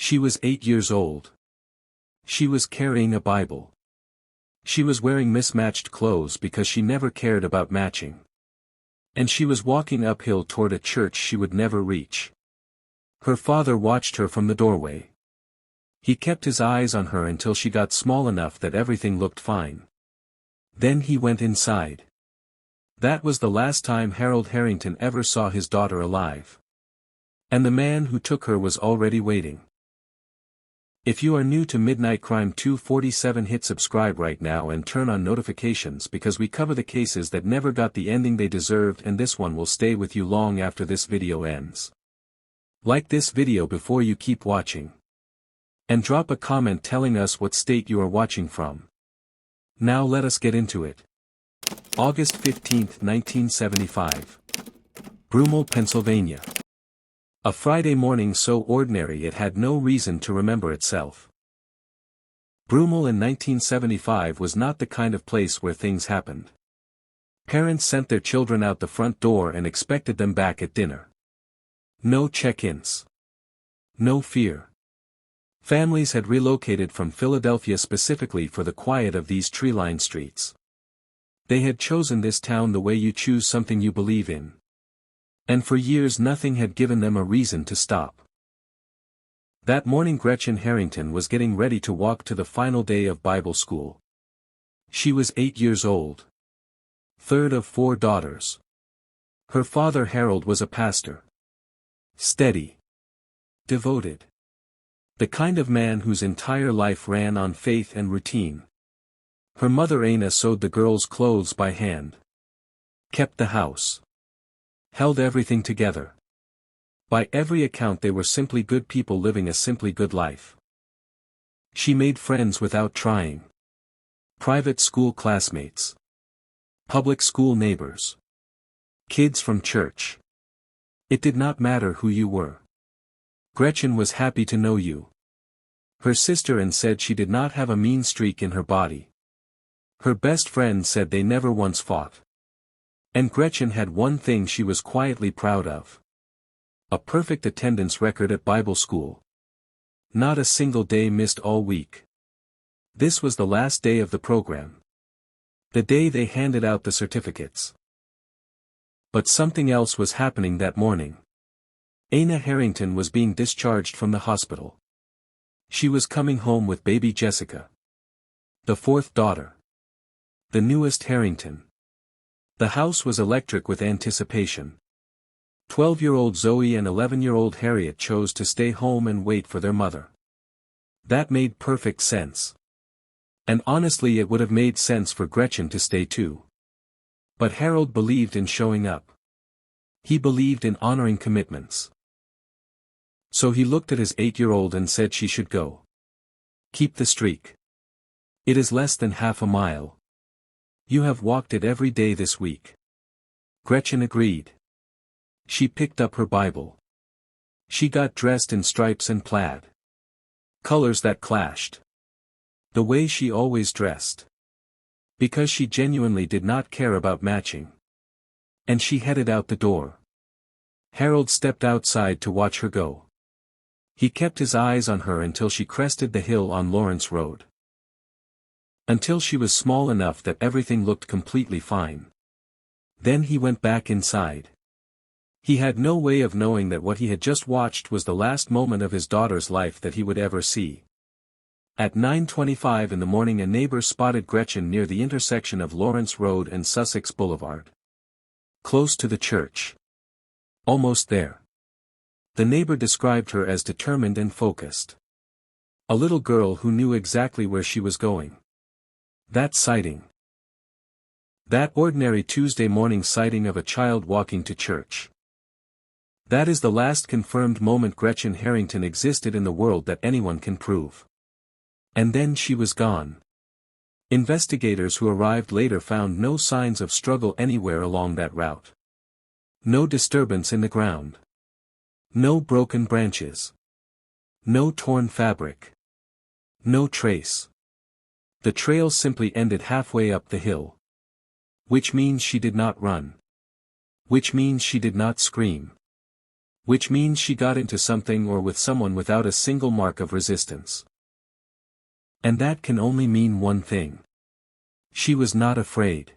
She was 8 years old. She was carrying a Bible. She was wearing mismatched clothes because she never cared about matching. And she was walking uphill toward a church she would never reach. Her father watched her from the doorway. He kept his eyes on her until she got small enough that everything looked fine. Then he went inside. That was the last time Harold Harrington ever saw his daughter alive. And the man who took her was already waiting. If you are new to Midnight Crime 247, hit subscribe right now and turn on notifications because we cover the cases that never got the ending they deserved, and this one will stay with you long after this video ends. Like this video before you keep watching. And drop a comment telling us what state you are watching from. Now let us get into it. August 15th, 1975. Broomall, Pennsylvania. A Friday morning so ordinary it had no reason to remember itself. Broomall in 1975 was not the kind of place where things happened. Parents sent their children out the front door and expected them back at dinner. No check-ins. No fear. Families had relocated from Philadelphia specifically for the quiet of these tree-lined streets. They had chosen this town the way you choose something you believe in. And for years nothing had given them a reason to stop. That morning Gretchen Harrington was getting ready to walk to the final day of Bible school. She was 8 years old. Third of 4 daughters. Her father Harold was a pastor. Steady. Devoted. The kind of man whose entire life ran on faith and routine. Her mother Anna sewed the girls' clothes by hand. Kept the house. Held everything together. By every account they were simply good people living a simply good life. She made friends without trying. Private school classmates. Public school neighbors. Kids from church. It did not matter who you were. Gretchen was happy to know you. Her sister Ann said she did not have a mean streak in her body. Her best friend said they never once fought. And Gretchen had one thing she was quietly proud of. A perfect attendance record at Bible school. Not a single day missed all week. This was the last day of the program. The day they handed out the certificates. But something else was happening that morning. Anna Harrington was being discharged from the hospital. She was coming home with baby Jessica. The 4th daughter. The newest Harrington. The house was electric with anticipation. 12-year-old Zoe and 11-year-old Harriet chose to stay home and wait for their mother. That made perfect sense. And honestly it would have made sense for Gretchen to stay too. But Harold believed in showing up. He believed in honoring commitments. So he looked at his 8-year-old and said she should go. Keep the streak. It is less than half a mile. You have walked it every day this week. Gretchen agreed. She picked up her Bible. She got dressed in stripes and plaid. Colors that clashed. The way she always dressed. Because she genuinely did not care about matching. And she headed out the door. Harold stepped outside to watch her go. He kept his eyes on her until she crested the hill on Lawrence Road. Until she was small enough that everything looked completely fine. Then he went back inside. He had no way of knowing that what he had just watched was the last moment of his daughter's life that he would ever see. At 9:25 in the morning a neighbor spotted Gretchen near the intersection of Lawrence Road and Sussex Boulevard. Close to the church. Almost there. The neighbor described her as determined and focused. A little girl who knew exactly where she was going. That sighting. That ordinary Tuesday morning sighting of a child walking to church. That is the last confirmed moment Gretchen Harrington existed in the world that anyone can prove. And then she was gone. Investigators who arrived later found no signs of struggle anywhere along that route. No disturbance in the ground. No broken branches. No torn fabric. No trace. The trail simply ended halfway up the hill. Which means she did not run. Which means she did not scream. Which means she got into something or with someone without a single mark of resistance. And that can only mean one thing. She was not afraid.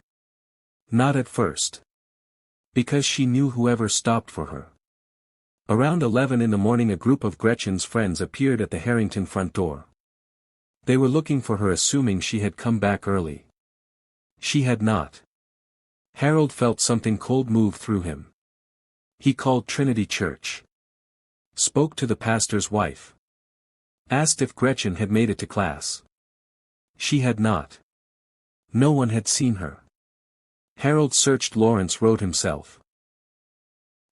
Not at first. Because she knew whoever stopped for her. Around 11 in the morning a group of Gretchen's friends appeared at the Harrington front door. They were looking for her assuming she had come back early. She had not. Harold felt something cold move through him. He called Trinity Church. Spoke to the pastor's wife. Asked if Gretchen had made it to class. She had not. No one had seen her. Harold searched Lawrence Road himself.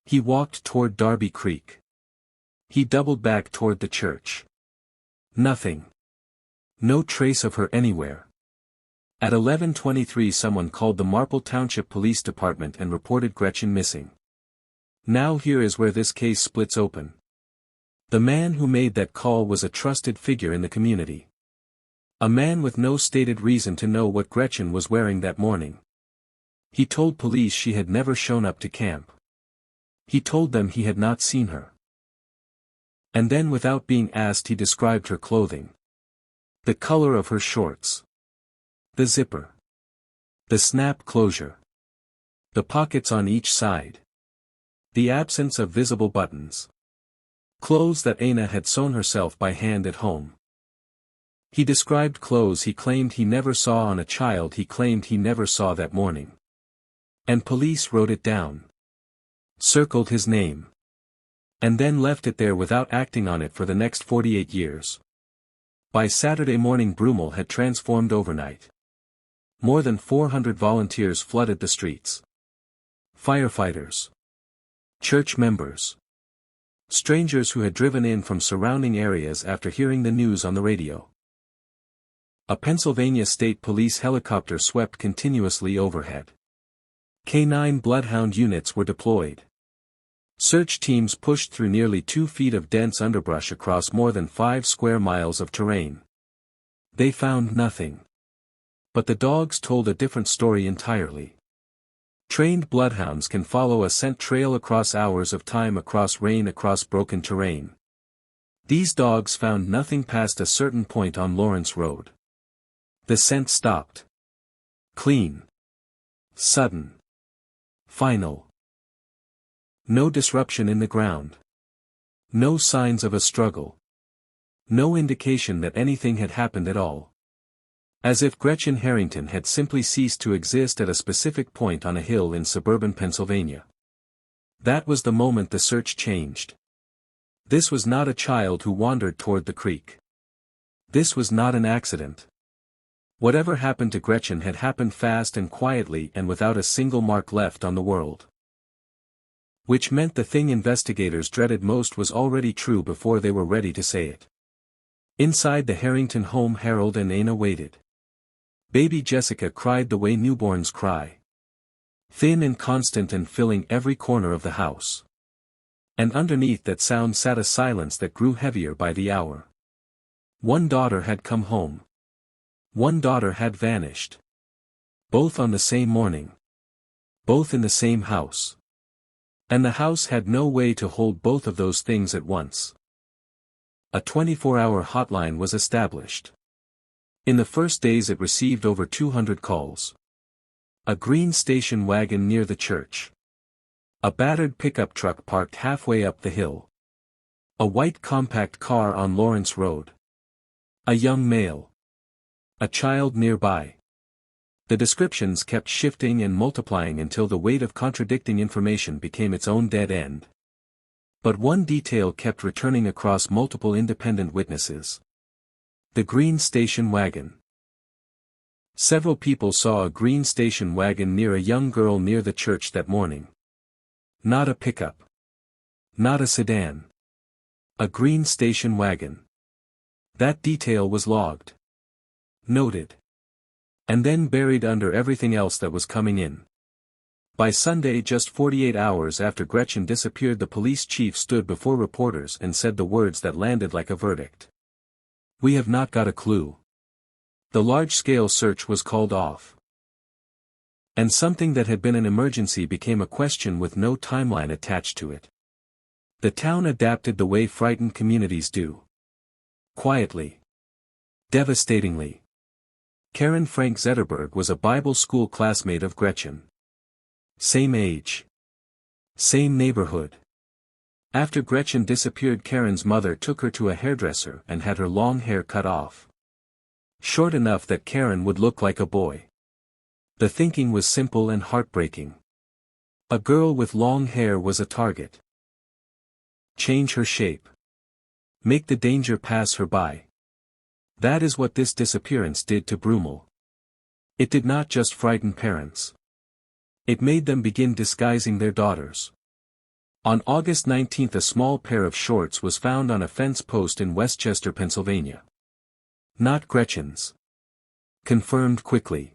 He walked toward Darby Creek. He doubled back toward the church. Nothing. No trace of her anywhere. At 11:23 someone called the Marple Township Police Department and reported Gretchen missing. Now here is where this case splits open. The man who made that call was a trusted figure in the community. A man with no stated reason to know what Gretchen was wearing that morning. He told police she had never shown up to camp. He told them he had not seen her. And then without being asked he described her clothing. The color of her shorts. The zipper. The snap closure. The pockets on each side. The absence of visible buttons. Clothes that Anna had sewn herself by hand at home. He described clothes he claimed he never saw on a child he claimed he never saw that morning. And police wrote it down. Circled his name. And then left it there without acting on it for the next 48 years. By Saturday morning Broomall had transformed overnight. More than 400 volunteers flooded the streets. Firefighters. Church members. Strangers who had driven in from surrounding areas after hearing the news on the radio. A Pennsylvania State Police helicopter swept continuously overhead. K-9 bloodhound units were deployed. Search teams pushed through nearly 2 feet of dense underbrush across more than 5 square miles of terrain. They found nothing. But the dogs told a different story entirely. Trained bloodhounds can follow a scent trail across hours of time across rain across broken terrain. These dogs found nothing past a certain point on Lawrence Road. The scent stopped. Clean. Sudden. Final. No disruption in the ground. No signs of a struggle. No indication that anything had happened at all. As if Gretchen Harrington had simply ceased to exist at a specific point on a hill in suburban Pennsylvania. That was the moment the search changed. This was not a child who wandered toward the creek. This was not an accident. Whatever happened to Gretchen had happened fast and quietly and without a single mark left on the world. Which meant the thing investigators dreaded most was already true before they were ready to say it. Inside the Harrington home Harold and Anna waited. Baby Jessica cried the way newborns cry. Thin and constant and filling every corner of the house. And underneath that sound sat a silence that grew heavier by the hour. One daughter had come home. One daughter had vanished. Both on the same morning. Both in the same house. And the house had no way to hold both of those things at once. A 24-hour hotline was established. In the first days it received over 200 calls. A green station wagon near the church. A battered pickup truck parked halfway up the hill. A white compact car on Lawrence Road. A young male. A child nearby. The descriptions kept shifting and multiplying until the weight of contradicting information became its own dead end. But one detail kept returning across multiple independent witnesses. The green station wagon. Several people saw a green station wagon near a young girl near the church that morning. Not a pickup. Not a sedan. A green station wagon. That detail was logged. Noted. And then buried under everything else that was coming in. By Sunday, just 48 hours after Gretchen disappeared, the police chief stood before reporters and said the words that landed like a verdict. "We have not got a clue." The large-scale search was called off. And something that had been an emergency became a question with no timeline attached to it. The town adapted the way frightened communities do. Quietly. Devastatingly. Karen Frank Zetterberg was a Bible school classmate of Gretchen. Same age. Same neighborhood. After Gretchen disappeared, Karen's mother took her to a hairdresser and had her long hair cut off. Short enough that Karen would look like a boy. The thinking was simple and heartbreaking. A girl with long hair was a target. Change her shape. Make the danger pass her by. That is what this disappearance did to Broomall. It did not just frighten parents. It made them begin disguising their daughters. On August 19, a small pair of shorts was found on a fence post in Westchester, Pennsylvania. Not Gretchen's. Confirmed quickly.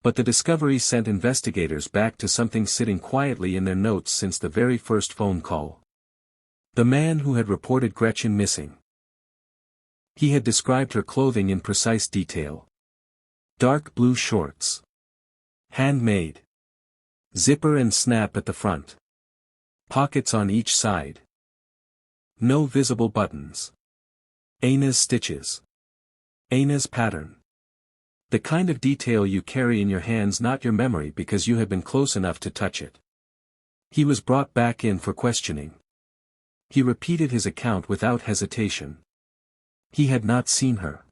But the discovery sent investigators back to something sitting quietly in their notes since the very first phone call. The man who had reported Gretchen missing. He had described her clothing in precise detail. Dark blue shorts. Handmade. Zipper and snap at the front. Pockets on each side. No visible buttons. Anna's stitches. Anna's pattern. The kind of detail you carry in your hands, not your memory, because you have been close enough to touch it. He was brought back in for questioning. He repeated his account without hesitation. He had not seen her.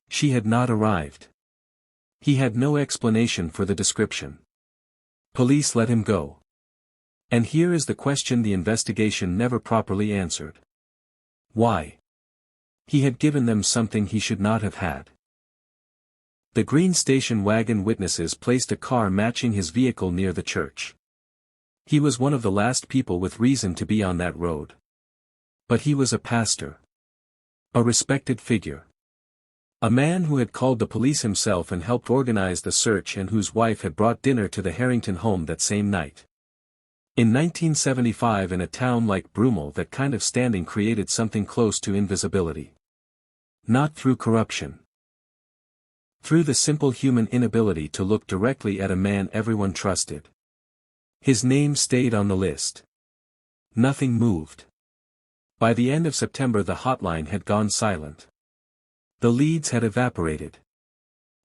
She had not arrived. He had no explanation for the description. Police let him go. And here is the question the investigation never properly answered. Why? He had given them something he should not have had. The green station wagon witnesses placed a car matching his vehicle near the church. He was one of the last people with reason to be on that road. But he was a pastor. A respected figure. A man who had called the police himself and helped organize the search, and whose wife had brought dinner to the Harrington home that same night. In 1975, in a town like Broomall, that kind of standing created something close to invisibility. Not through corruption. Through the simple human inability to look directly at a man everyone trusted. His name stayed on the list. Nothing moved. By the end of September, the hotline had gone silent. The leads had evaporated.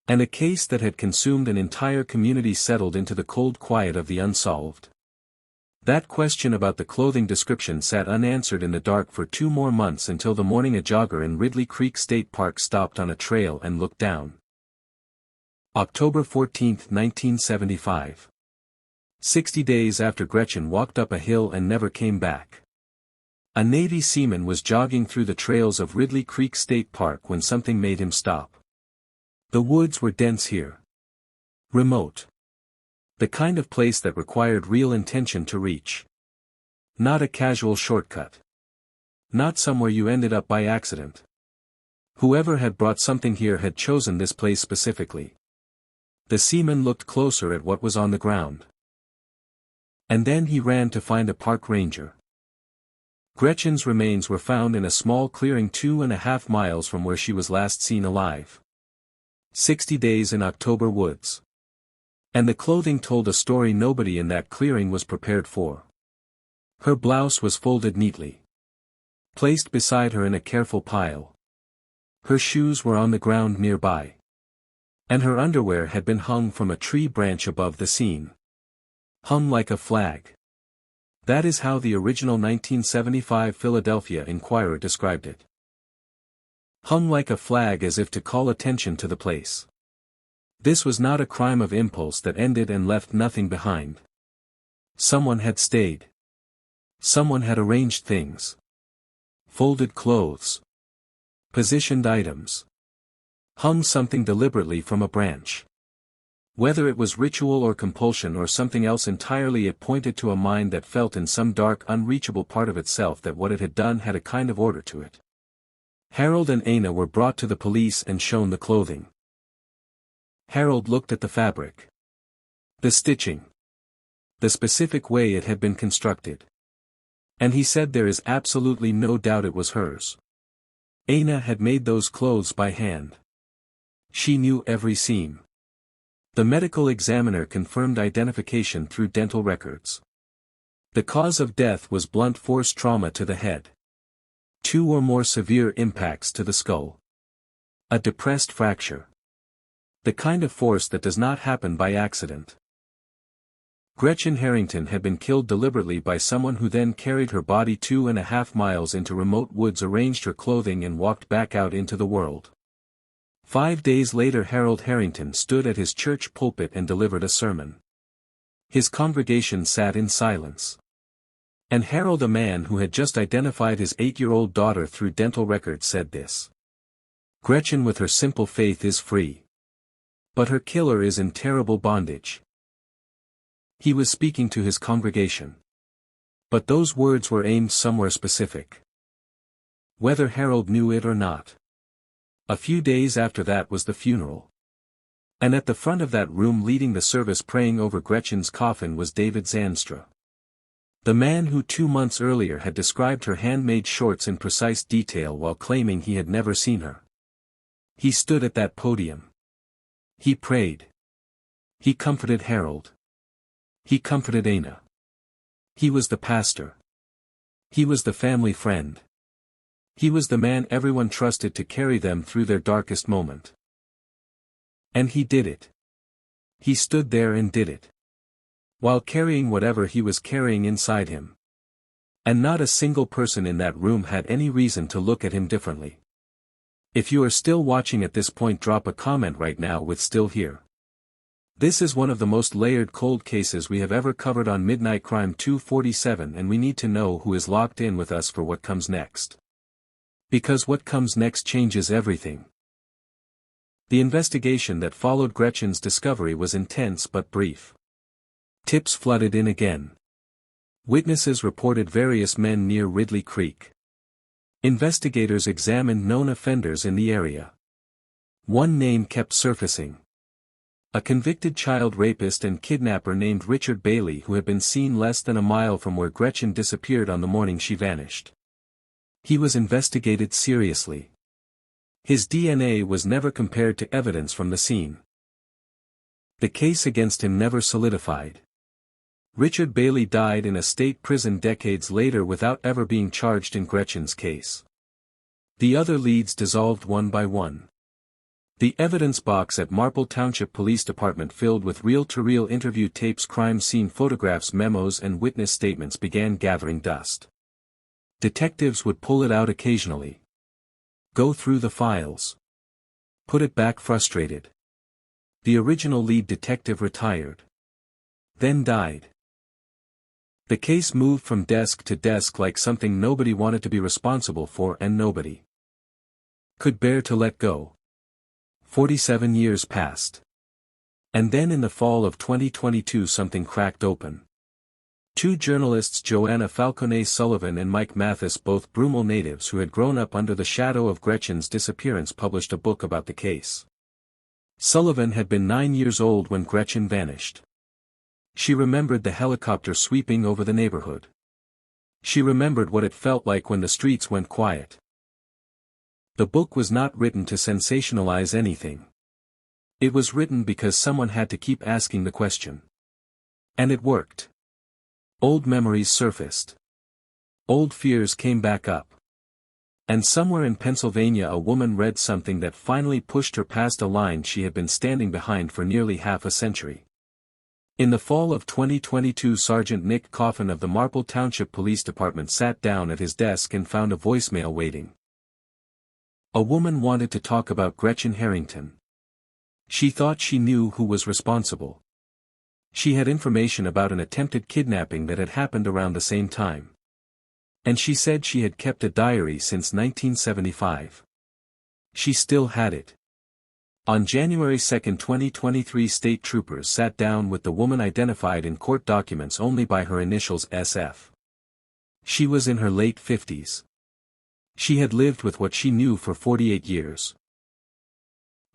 And a case that had consumed an entire community settled into the cold quiet of the unsolved. That question about the clothing description sat unanswered in the dark for 2 more months, until the morning a jogger in Ridley Creek State Park stopped on a trail and looked down. October 14, 1975. 60 days after Gretchen walked up a hill and never came back. A Navy seaman was jogging through the trails of Ridley Creek State Park when something made him stop. The woods were dense here. Remote. The kind of place that required real intention to reach. Not a casual shortcut. Not somewhere you ended up by accident. Whoever had brought something here had chosen this place specifically. The seaman looked closer at what was on the ground. And then he ran to find a park ranger. Gretchen's remains were found in a small clearing 2.5 miles from where she was last seen alive. 60 days in October woods. And the clothing told a story nobody in that clearing was prepared for. Her blouse was folded neatly. Placed beside her in a careful pile. Her shoes were on the ground nearby. And her underwear had been hung from a tree branch above the scene. Hung like a flag. That is how the original 1975 Philadelphia Inquirer described it. Hung like a flag, as if to call attention to the place. This was not a crime of impulse that ended and left nothing behind. Someone had stayed. Someone had arranged things. Folded clothes. Positioned items. Hung something deliberately from a branch. Whether it was ritual or compulsion or something else entirely, it pointed to a mind that felt in some dark, unreachable part of itself that what it had done had a kind of order to it. Harold and Anna were brought to the police and shown the clothing. Harold looked at the fabric. The stitching. The specific way it had been constructed. And he said there is absolutely no doubt it was hers. Anna had made those clothes by hand. She knew every seam. The medical examiner confirmed identification through dental records. The cause of death was blunt force trauma to the head. 2 or more severe impacts to the skull. A depressed fracture. The kind of force that does not happen by accident. Gretchen Harrington had been killed deliberately by someone who then carried her body 2.5 miles into remote woods, arranged her clothing and walked back out into the world. 5 days later Harold Harrington stood at his church pulpit and delivered a sermon. His congregation sat in silence. And Harold, a man who had just identified his 8-year-old daughter through dental records, said this. Gretchen with her simple faith is free. But her killer is in terrible bondage. He was speaking to his congregation. But those words were aimed somewhere specific. Whether Harold knew it or not. A few days after that was the funeral. And at the front of that room leading the service praying over Gretchen's coffin was David Zandstra. The man who 2 months earlier had described her handmade shorts in precise detail while claiming he had never seen her. He stood at that podium. He prayed. He comforted Harold. He comforted Anna. He was the pastor. He was the family friend. He was the man everyone trusted to carry them through their darkest moment. And he did it. He stood there and did it. While carrying whatever he was carrying inside him. And not a single person in that room had any reason to look at him differently. If you are still watching at this point, drop a comment right now with "still here." This is one of the most layered cold cases we have ever covered on Midnight Crime 247, and we need to know who is locked in with us for what comes next. Because what comes next changes everything. The investigation that followed Gretchen's discovery was intense but brief. Tips flooded in again. Witnesses reported various men near Ridley Creek. Investigators examined known offenders in the area. One name kept surfacing. A convicted child rapist and kidnapper named Richard Bailey, who had been seen less than a mile from where Gretchen disappeared on the morning she vanished. He was investigated seriously. His DNA was never compared to evidence from the scene. The case against him never solidified. Richard Bailey died in a state prison decades later without ever being charged in Gretchen's case. The other leads dissolved one by one. The evidence box at Marple Township Police Department, filled with reel-to-reel interview tapes, crime scene photographs, memos and witness statements, began gathering dust. Detectives would pull it out occasionally. Go through the files. Put it back frustrated. The original lead detective retired. Then died. The case moved from desk to desk like something nobody wanted to be responsible for and nobody could bear to let go. 47 years passed. And then in the fall of 2022 something cracked open. 2 journalists, Joanna Falconet Sullivan and Mike Mathis, both Broomall natives who had grown up under the shadow of Gretchen's disappearance, published a book about the case. Sullivan had been 9 years old when Gretchen vanished. She remembered the helicopter sweeping over the neighborhood. She remembered what it felt like when the streets went quiet. The book was not written to sensationalize anything. It was written because someone had to keep asking the question. And it worked. Old memories surfaced. Old fears came back up. And somewhere in Pennsylvania a woman read something that finally pushed her past a line she had been standing behind for nearly half a century. In the fall of 2022, Sergeant Nick Coffin of the Marple Township Police Department sat down at his desk and found a voicemail waiting. A woman wanted to talk about Gretchen Harrington. She thought she knew who was responsible. She had information about an attempted kidnapping that had happened around the same time. And she said she had kept a diary since 1975. She still had it. On January 2, 2023, state troopers sat down with the woman, identified in court documents only by her initials SF. She was in her late 50s. She had lived with what she knew for 48 years.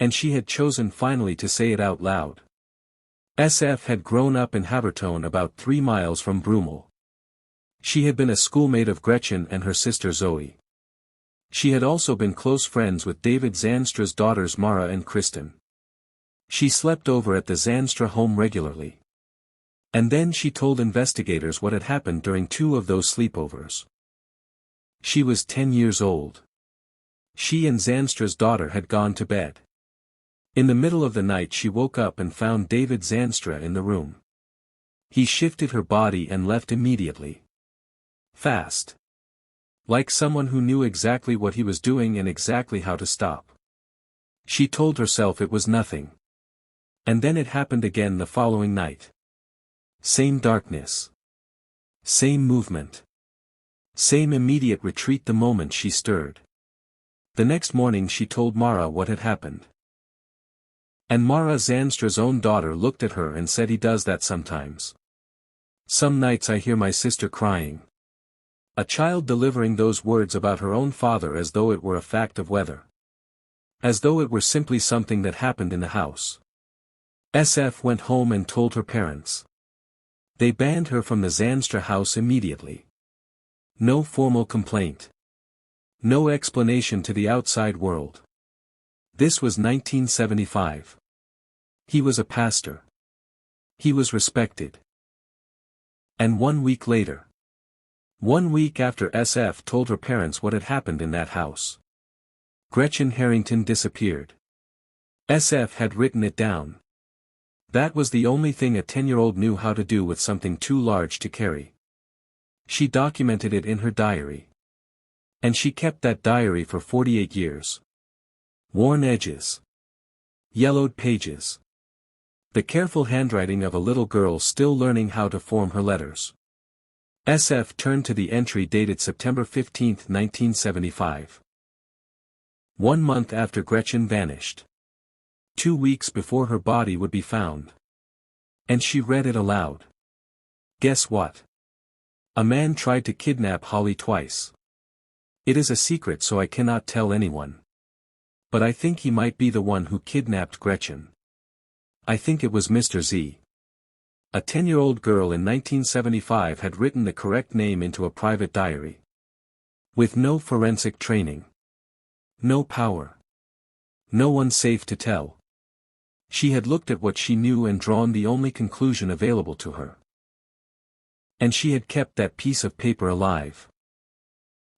And she had chosen finally to say it out loud. SF had grown up in Habertone, about 3 miles from Broomall. She had been a schoolmate of Gretchen and her sister Zoe. She had also been close friends with David Zandstra's daughters Mara and Kristen. She slept over at the Zandstra home regularly. And then she told investigators what had happened during 2 of those sleepovers. She was 10 years old. She and Zanstra's daughter had gone to bed. In the middle of the night she woke up and found David Zanstra in the room. He shifted her body and left immediately. Fast. Like someone who knew exactly what he was doing and exactly how to stop. She told herself it was nothing. And then it happened again the following night. Same darkness. Same movement. Same immediate retreat the moment she stirred. The next morning she told Mara what had happened. And Mara, Zanstra's own daughter, looked at her and said, "He does that sometimes. Some nights I hear my sister crying." A child delivering those words about her own father as though it were a fact of weather. As though it were simply something that happened in the house. SF went home and told her parents. They banned her from the Zanstra house immediately. No formal complaint. No explanation to the outside world. This was 1975. He was a pastor. He was respected. And 1 week later. 1 week after SF told her parents what had happened in that house. Gretchen Harrington disappeared. SF had written it down. That was the only thing a 10-year-old knew how to do with something too large to carry. She documented it in her diary. And she kept that diary for 48 years. Worn edges. Yellowed pages. The careful handwriting of a little girl still learning how to form her letters. SF turned to the entry dated September 15, 1975. 1 month after Gretchen vanished. 2 weeks before her body would be found. And she read it aloud. Guess what? A man tried to kidnap Holly twice. It is a secret, so I cannot tell anyone. But I think he might be the one who kidnapped Gretchen. I think it was Mr. Z. A 10-year-old girl in 1975 had written the correct name into a private diary. With no forensic training. No power. No one safe to tell. She had looked at what she knew and drawn the only conclusion available to her. And she had kept that piece of paper alive.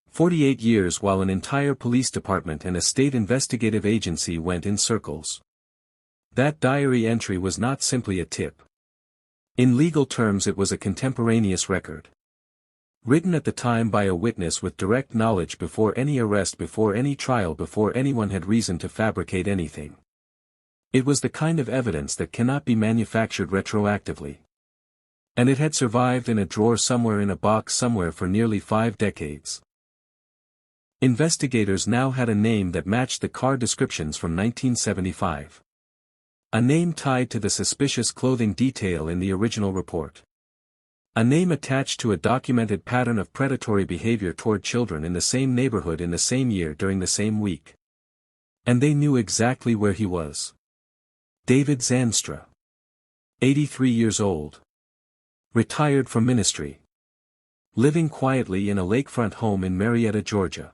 48 years while an entire police department and a state investigative agency went in circles. That diary entry was not simply a tip. In legal terms it was a contemporaneous record. Written at the time by a witness with direct knowledge before any arrest, before any trial, before anyone had reason to fabricate anything. It was the kind of evidence that cannot be manufactured retroactively. And it had survived in a drawer somewhere, in a box somewhere, for nearly 5 decades. Investigators now had a name that matched the car descriptions from 1975. A name tied to the suspicious clothing detail in the original report. A name attached to a documented pattern of predatory behavior toward children in the same neighborhood in the same year during the same week. And they knew exactly where he was. David Zanstra. 83 years old. Retired from ministry. Living quietly in a lakefront home in Marietta, Georgia.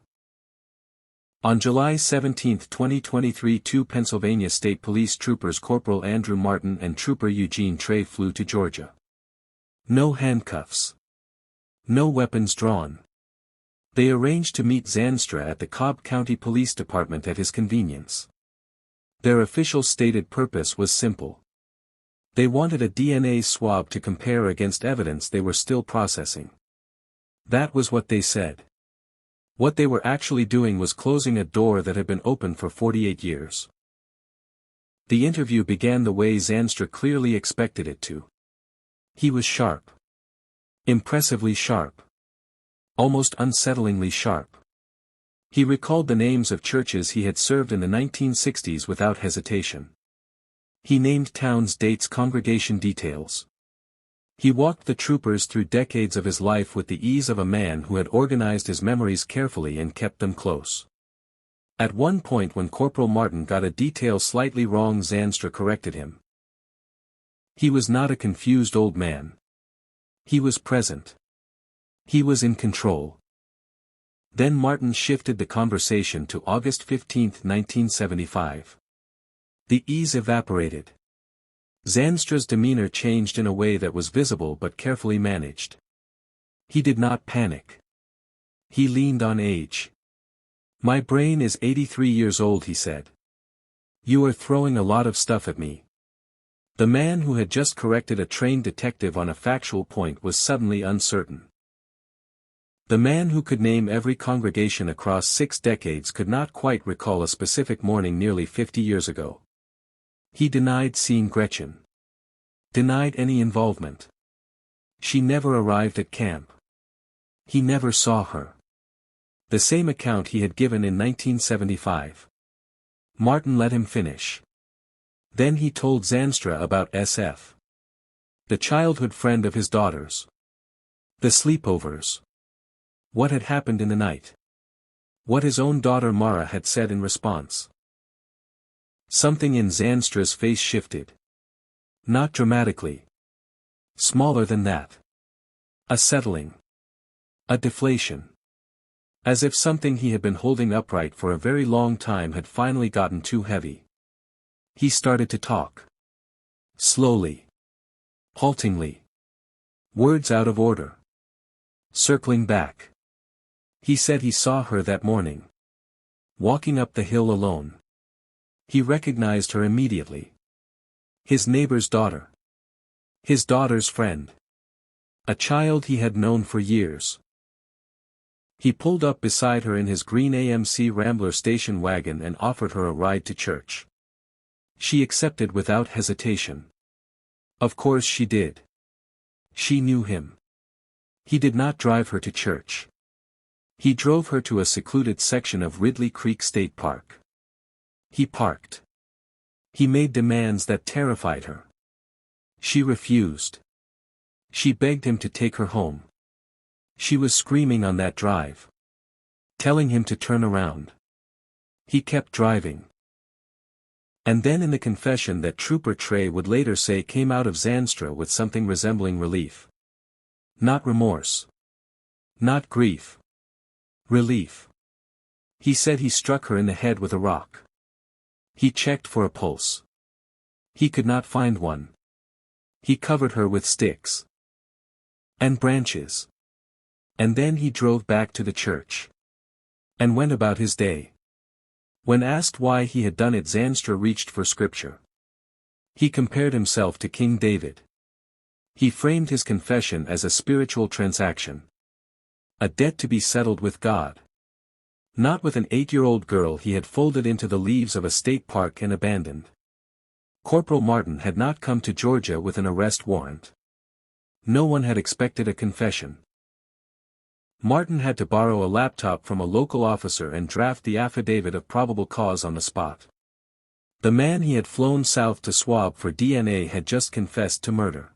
On July 17, 2023, 2 Pennsylvania State Police troopers, Corporal Andrew Martin and Trooper Eugene Trey, flew to Georgia. No handcuffs. No weapons drawn. They arranged to meet Zanstra at the Cobb County Police Department at his convenience. Their official stated purpose was simple. They wanted a DNA swab to compare against evidence they were still processing. That was what they said. What they were actually doing was closing a door that had been open for 48 years. The interview began the way Zanstra clearly expected it to. He was sharp. Impressively sharp. Almost unsettlingly sharp. He recalled the names of churches he had served in the 1960s without hesitation. He named towns, dates, congregation details. He walked the troopers through decades of his life with the ease of a man who had organized his memories carefully and kept them close. At one point, when Corporal Martin got a detail slightly wrong, Zanstra corrected him. He was not a confused old man. He was present. He was in control. Then Martin shifted the conversation to August 15, 1975. The ease evaporated. Zandstra's demeanor changed in a way that was visible but carefully managed. He did not panic. He leaned on age. "My brain is 83 years old," he said. "You are throwing a lot of stuff at me." The man who had just corrected a trained detective on a factual point was suddenly uncertain. The man who could name every congregation across 6 decades could not quite recall a specific morning nearly 50 years ago. He denied seeing Gretchen. Denied any involvement. She never arrived at camp. He never saw her. The same account he had given in 1975. Martin let him finish. Then he told Zandstra about SF. The childhood friend of his daughter's. The sleepovers. What had happened in the night. What his own daughter Mara had said in response. Something in Zandstra's face shifted. Not dramatically. Smaller than that. A settling. A deflation. As if something he had been holding upright for a very long time had finally gotten too heavy. He started to talk. Slowly. Haltingly. Words out of order. Circling back. He said he saw her that morning. Walking up the hill alone. He recognized her immediately. His neighbor's daughter. His daughter's friend. A child he had known for years. He pulled up beside her in his green AMC Rambler station wagon and offered her a ride to church. She accepted without hesitation. Of course she did. She knew him. He did not drive her to church. He drove her to a secluded section of Ridley Creek State Park. He parked. He made demands that terrified her. She refused. She begged him to take her home. She was screaming on that drive. Telling him to turn around. He kept driving. And then in the confession that Trooper Trey would later say came out of Zandstra with something resembling relief. Not remorse. Not grief. Relief. He said he struck her in the head with a rock. He checked for a pulse. He could not find one. He covered her with sticks. And branches. And then he drove back to the church. And went about his day. When asked why he had done it, Zandstra reached for scripture. He compared himself to King David. He framed his confession as a spiritual transaction. A debt to be settled with God. Not with an 8-year-old girl he had folded into the leaves of a state park and abandoned. Corporal Martin had not come to Georgia with an arrest warrant. No one had expected a confession. Martin had to borrow a laptop from a local officer and draft the affidavit of probable cause on the spot. The man he had flown south to swab for DNA had just confessed to murder.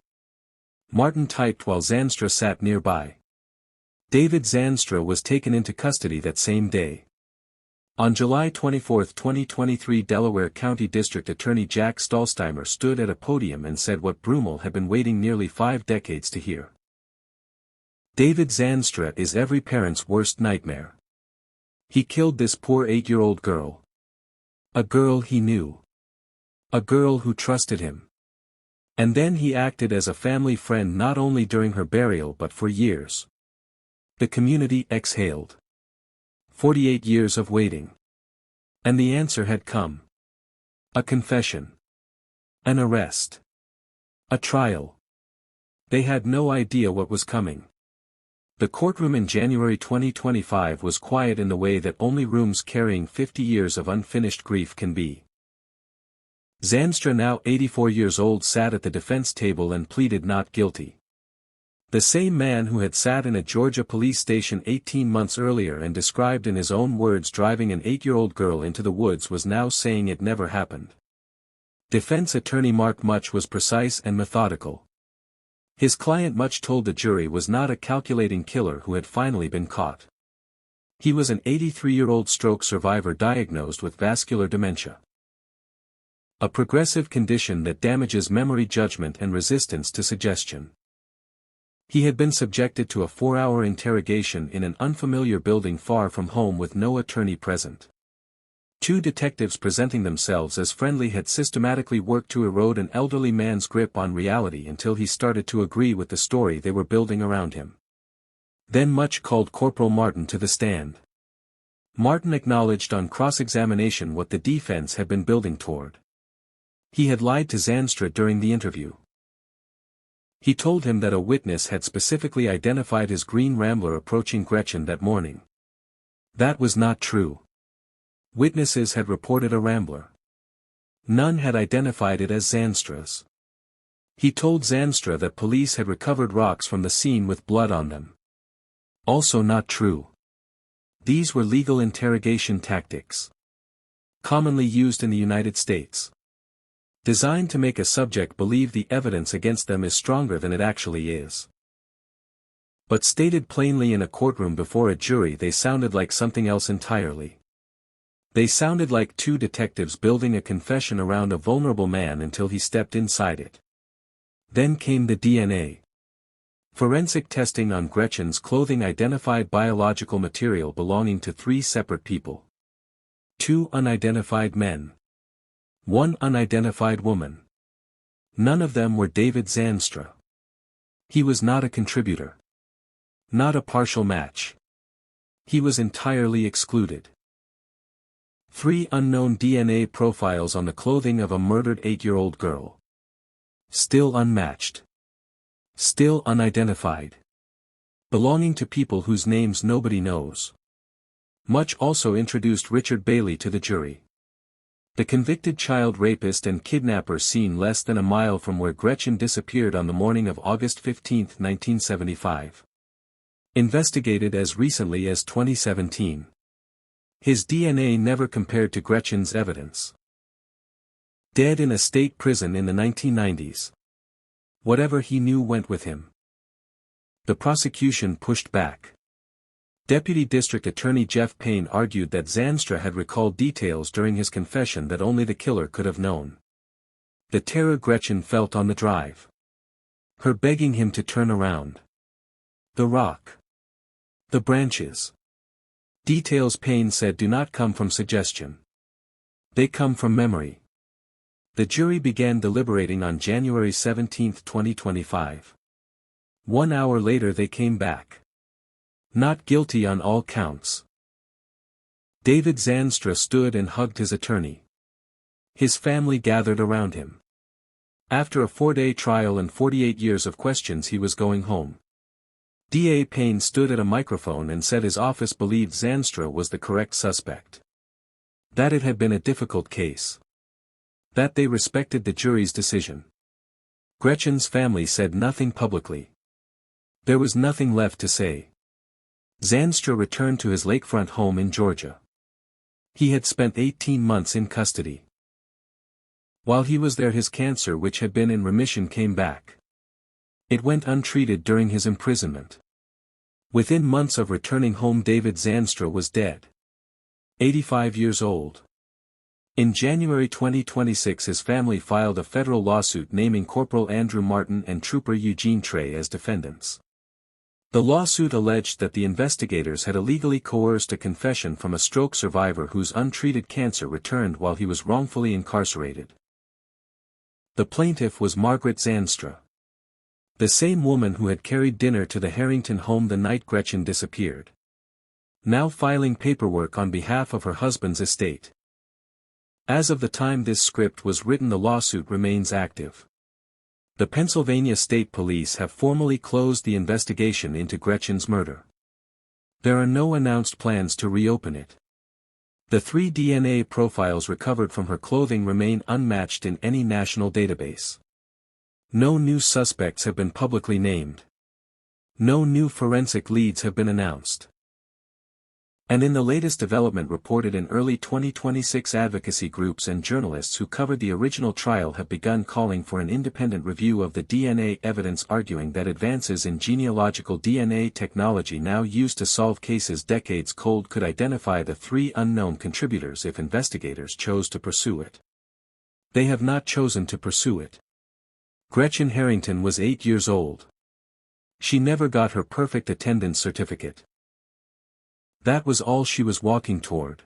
Martin typed while Zandstra sat nearby. David Zandstra was taken into custody that same day. On July 24, 2023, Delaware County District Attorney Jack Stolsteimer stood at a podium and said what Broomall had been waiting nearly 5 decades to hear. David Zandstra is every parent's worst nightmare. He killed this poor 8-year-old girl. A girl he knew. A girl who trusted him. And then he acted as a family friend not only during her burial but for years. The community exhaled. 48 years of waiting. And the answer had come. A confession. An arrest. A trial. They had no idea what was coming. The courtroom in January 2025 was quiet in the way that only rooms carrying 50 years of unfinished grief can be. Zandstra, now 84 years old, sat at the defense table and pleaded not guilty. The same man who had sat in a Georgia police station 18 months earlier and described in his own words driving an 8-year-old girl into the woods was now saying it never happened. Defense attorney Mark Much was precise and methodical. His client Much told the jury was not a calculating killer who had finally been caught. He was an 83-year-old stroke survivor diagnosed with vascular dementia. A progressive condition that damages memory, judgment, and resistance to suggestion. He had been subjected to a 4-hour interrogation in an unfamiliar building far from home with no attorney present. Two detectives presenting themselves as friendly had systematically worked to erode an elderly man's grip on reality until he started to agree with the story they were building around him. Then Much called Corporal Martin to the stand. Martin acknowledged on cross-examination what the defense had been building toward. He had lied to Zandstra during the interview. He told him that a witness had specifically identified his green Rambler approaching Gretchen that morning. That was not true. Witnesses had reported a Rambler. None had identified it as Zandstra's. He told Zandstra that police had recovered rocks from the scene with blood on them. Also not true. These were legal interrogation tactics. Commonly used in the United States. Designed to make a subject believe the evidence against them is stronger than it actually is. But stated plainly in a courtroom before a jury, they sounded like something else entirely. They sounded like two detectives building a confession around a vulnerable man until he stepped inside it. Then came the DNA. Forensic testing on Gretchen's clothing identified biological material belonging to 3 separate people. 2 unidentified men. 1 unidentified woman. None of them were David Zandstra. He was not a contributor. Not a partial match. He was entirely excluded. 3 unknown DNA profiles on the clothing of a murdered 8-year-old girl. Still unmatched. Still unidentified. Belonging to people whose names nobody knows. Much also introduced Richard Bailey to the jury. The convicted child rapist and kidnapper seen less than a mile from where Gretchen disappeared on the morning of August 15, 1975. Investigated as recently as 2017. His DNA never compared to Gretchen's evidence. Dead in a state prison in the 1990s. Whatever he knew went with him. The prosecution pushed back. Deputy District Attorney Jeff Payne argued that Zandstra had recalled details during his confession that only the killer could have known. The terror Gretchen felt on the drive. Her begging him to turn around. The rock. The branches. Details Payne said do not come from suggestion. They come from memory. The jury began deliberating on January 17, 2025. 1 hour later they came back. Not guilty on all counts. David Zandstra stood and hugged his attorney. His family gathered around him. After a 4-day trial and 48 years of questions, he was going home. D.A. Payne stood at a microphone and said his office believed Zandstra was the correct suspect. That it had been a difficult case. That they respected the jury's decision. Gretchen's family said nothing publicly. There was nothing left to say. Zandstra returned to his lakefront home in Georgia. He had spent 18 months in custody. While he was there, his cancer, which had been in remission, came back. It went untreated during his imprisonment. Within months of returning home, David Zandstra was dead. 85 years old. In January 2026, his family filed a federal lawsuit naming Corporal Andrew Martin and Trooper Eugene Trey as defendants. The lawsuit alleged that the investigators had illegally coerced a confession from a stroke survivor whose untreated cancer returned while he was wrongfully incarcerated. The plaintiff was Margaret Zandstra. The same woman who had carried dinner to the Harrington home the night Gretchen disappeared. Now filing paperwork on behalf of her husband's estate. As of the time this script was written, the lawsuit remains active. The Pennsylvania State Police have formally closed the investigation into Gretchen's murder. There are no announced plans to reopen it. The 3 DNA profiles recovered from her clothing remain unmatched in any national database. No new suspects have been publicly named. No new forensic leads have been announced. And in the latest development reported in early 2026, advocacy groups and journalists who covered the original trial have begun calling for an independent review of the DNA evidence, arguing that advances in genealogical DNA technology now used to solve cases decades old could identify the 3 unknown contributors if investigators chose to pursue it. They have not chosen to pursue it. Gretchen Harrington was 8 years old. She never got her perfect attendance certificate. That was all she was walking toward.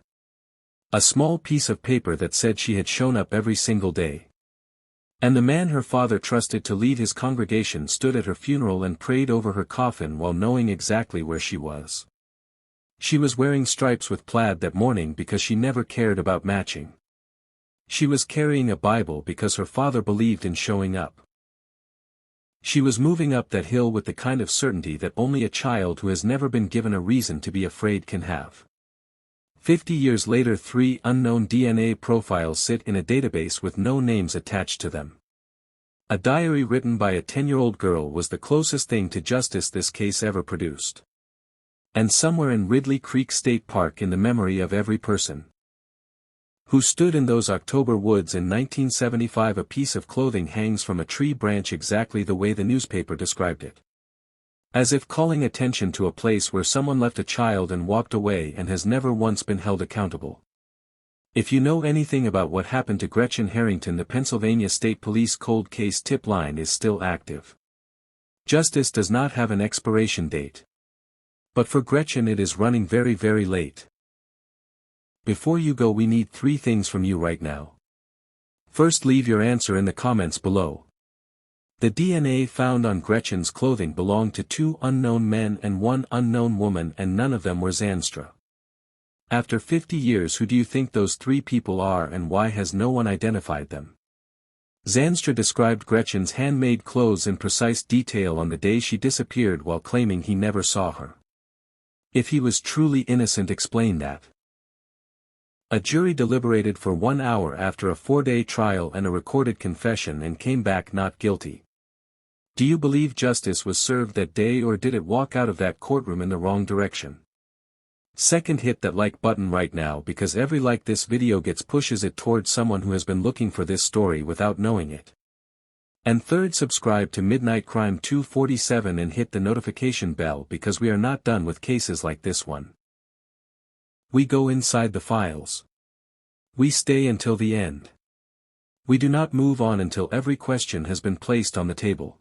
A small piece of paper that said she had shown up every single day. And the man her father trusted to lead his congregation stood at her funeral and prayed over her coffin while knowing exactly where she was. She was wearing stripes with plaid that morning because she never cared about matching. She was carrying a Bible because her father believed in showing up. She was moving up that hill with the kind of certainty that only a child who has never been given a reason to be afraid can have. 50 years later, 3 unknown DNA profiles sit in a database with no names attached to them. A diary written by a 10-year-old girl was the closest thing to justice this case ever produced. And somewhere in Ridley Creek State Park in the memory of every person who stood in those October woods in 1975, a piece of clothing hangs from a tree branch exactly the way the newspaper described it. As if calling attention to a place where someone left a child and walked away and has never once been held accountable. If you know anything about what happened to Gretchen Harrington, the Pennsylvania State Police cold case tip line is still active. Justice does not have an expiration date. But for Gretchen it is running very, very late. Before you go, we need 3 things from you right now. First, leave your answer in the comments below. The DNA found on Gretchen's clothing belonged to 2 unknown men and 1 unknown woman, and none of them were Zanstra. After 50 years, who do you think those 3 people are and why has no one identified them? Zanstra described Gretchen's handmade clothes in precise detail on the day she disappeared while claiming he never saw her. If he was truly innocent, explain that. A jury deliberated for 1 hour after a 4-day trial and a recorded confession and came back not guilty. Do you believe justice was served that day, or did it walk out of that courtroom in the wrong direction? Second, hit that like button right now, because every like this video gets pushes it towards someone who has been looking for this story without knowing it. And third, subscribe to Midnight Crime 247 and hit the notification bell, because we are not done with cases like this one. We go inside the files. We stay until the end. We do not move on until every question has been placed on the table.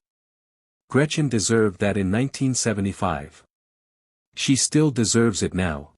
Gretchen deserved that in 1975. She still deserves it now.